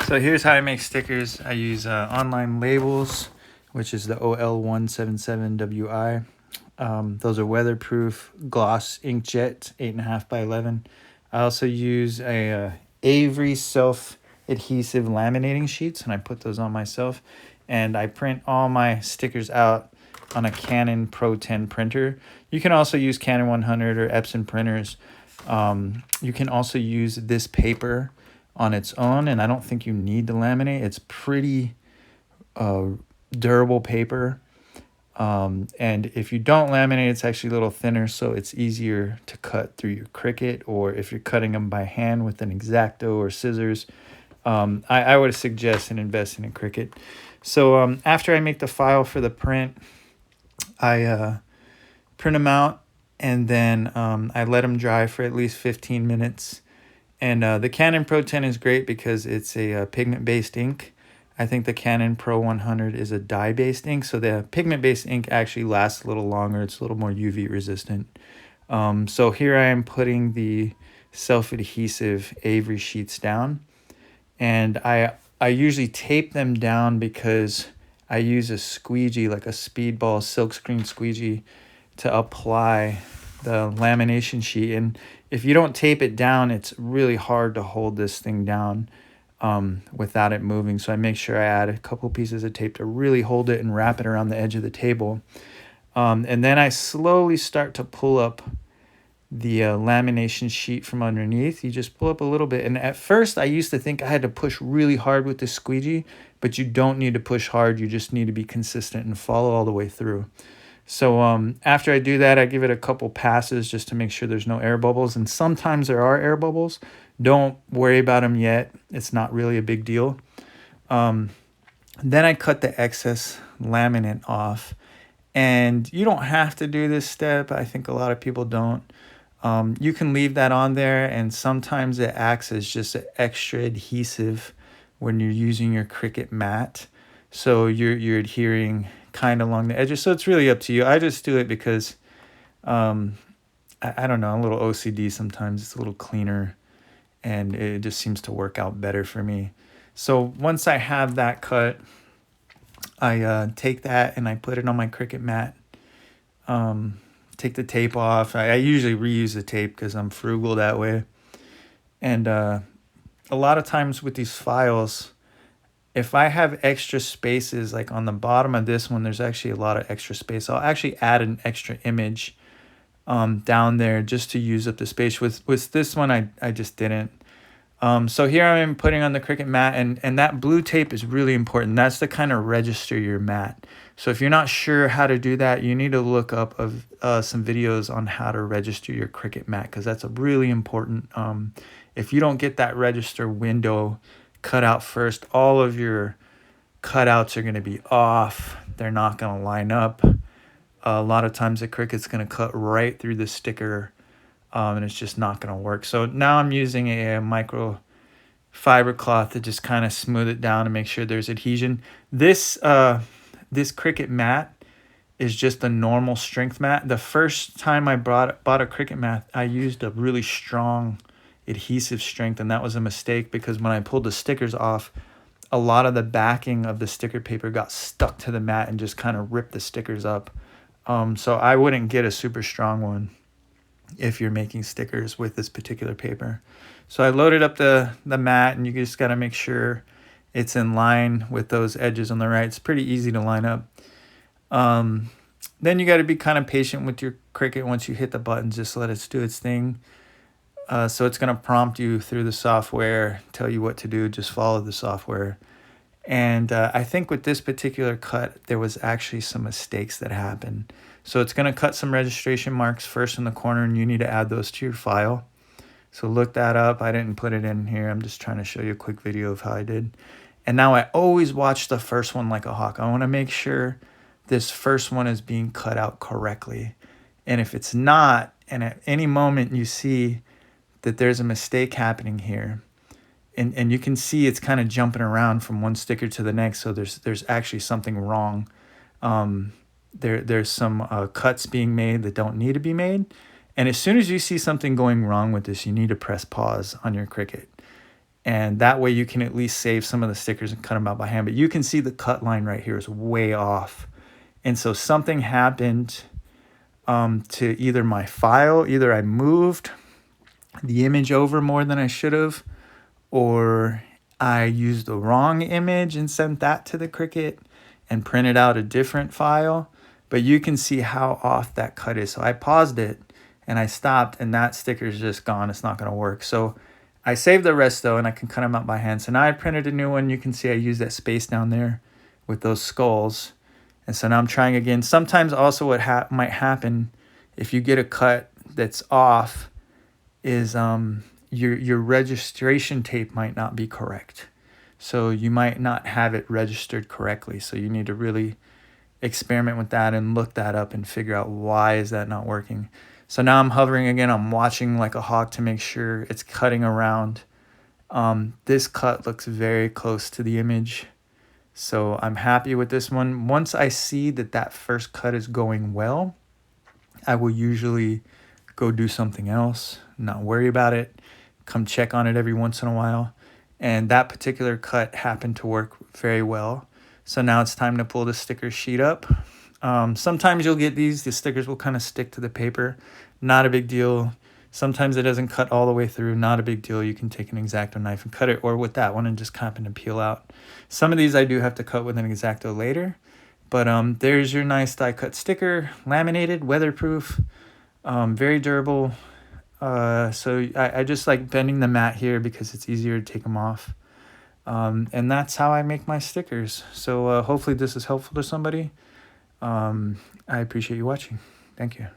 So here's how I make stickers. I use online labels, which is the OL177WI. Those are weatherproof gloss inkjet 8.5 by 11. I also use a Avery self adhesive laminating sheets, and I put those on myself. And I print all my stickers out on a Canon Pro 10 printer. You can also use Canon 100 or Epson printers. You can also use this paper on its own, and I don't think you need to laminate. It's pretty durable paper. And if you don't laminate, it's actually a little thinner, so it's easier to cut through your Cricut, or if you're cutting them by hand with an X-Acto or scissors, I would suggest investing in Cricut. So after I make the file for the print, I print them out, and then I let them dry for at least 15 minutes. And the Canon Pro 10 is great because it's a pigment-based ink. I think the Canon Pro 100 is a dye-based ink, so the pigment-based ink actually lasts a little longer. It's a little more UV resistant. So here I am putting the self-adhesive Avery sheets down, and I usually tape them down because I use a squeegee, like a Speedball silkscreen squeegee, to apply the lamination sheet. And if you don't tape it down, it's really hard to hold this thing down without it moving. So I make sure I add a couple pieces of tape to really hold it and wrap it around the edge of the table. And then I slowly start to pull up the lamination sheet from underneath. You just pull up a little bit. And at first I used to think I had to push really hard with the squeegee, but you don't need to push hard. You just need to be consistent and follow all the way through. So after I do that, I give it a couple passes just to make sure there's no air bubbles. And sometimes there are air bubbles. Don't worry about them yet. It's not really a big deal. Then I cut the excess laminate off. And you don't have to do this step. I think a lot of people don't. You can leave that on there, and sometimes it acts as just an extra adhesive when you're using your Cricut mat. So you're adhering kind of along the edges. So it's really up to you. I just do it because I don't know, I'm a little OCD sometimes. It's a little cleaner, and it just seems to work out better for me. So once I have that cut, I take that and I put it on my Cricut mat. Take the tape off. I usually reuse the tape because I'm frugal that way. And a lot of times with these files, if I have extra spaces, like on the bottom of this one, there's actually a lot of extra space. I'll actually add an extra image down there just to use up the space. With this one, I just didn't. So here I am putting on the Cricut mat, and that blue tape is really important. That's to kind of register your mat. So if you're not sure how to do that, you need to look up some videos on how to register your Cricut mat, because that's a really important. If you don't get that register window cut out first, all of your cutouts are going to be off. They're not going to line up. A lot of times the Cricut's going to cut right through the sticker, and it's just not going to work. So now I'm using a micro fiber cloth to just kind of smooth it down and make sure there's adhesion. This Cricut mat is just a normal strength mat. The first time I bought a Cricut mat, I used a really strong adhesive strength, and that was a mistake because when I pulled the stickers off, a lot of the backing of the sticker paper got stuck to the mat and just kind of ripped the stickers up. So I wouldn't get a super strong one if you're making stickers with this particular paper. So I loaded up the mat, and you just got to make sure it's in line with those edges on the right. It's pretty easy to line up. Then you got to be kind of patient with your Cricut. Once you hit the button, just let it do its thing. So it's going to prompt you through the software, tell you what to do. Just follow the software. And I think with this particular cut, there was actually some mistakes that happened. So it's going to cut some registration marks first in the corner, and you need to add those to your file. So look that up. I didn't put it in here. I'm just trying to show you a quick video of how I did. And now I always watch the first one like a hawk. I want to make sure this first one is being cut out correctly. And if it's not, and at any moment you see that there's a mistake happening here, and you can see it's kind of jumping around from one sticker to the next, so there's actually something wrong. There's some cuts being made that don't need to be made. And as soon as you see something going wrong with this, you need to press pause on your Cricut And that way you can at least save some of the stickers and cut them out by hand. But you can see the cut line right here is way off. And so something happened to either my file, either I moved the image over more than I should have, or I used the wrong image and sent that to the Cricut and printed out a different file. But you can see how off that cut is. So I paused it and I stopped, and that sticker is just gone. It's not going to work. So I saved the rest though, and I can cut them out by hand. So now I printed a new one. You can see I used that space down there with those skulls. And so now I'm trying again. Sometimes also what might happen if you get a cut that's off is your registration tape might not be correct. So you might not have it registered correctly. So you need to really experiment with that and look that up and figure out why is that not working. So now I'm hovering again. I'm watching like a hawk to make sure it's cutting around. This cut looks very close to the image. So I'm happy with this one. Once I see that that first cut is going well, I will usually go do something else, not worry about it, come check on it every once in a while. And that particular cut happened to work very well. So now it's time to pull the sticker sheet up. Sometimes you'll get the stickers will kind of stick to the paper. Not a big deal. Sometimes it doesn't cut all the way through. Not a big deal. You can take an X-Acto knife and cut it, or with that one and just happen to peel out. Some of these I do have to cut with an X-Acto later. But there's your nice die cut sticker, laminated, weatherproof, very durable. So I just like bending the mat here because it's easier to take them off. And that's how I make my stickers. So hopefully this is helpful to somebody. I appreciate you watching. Thank you.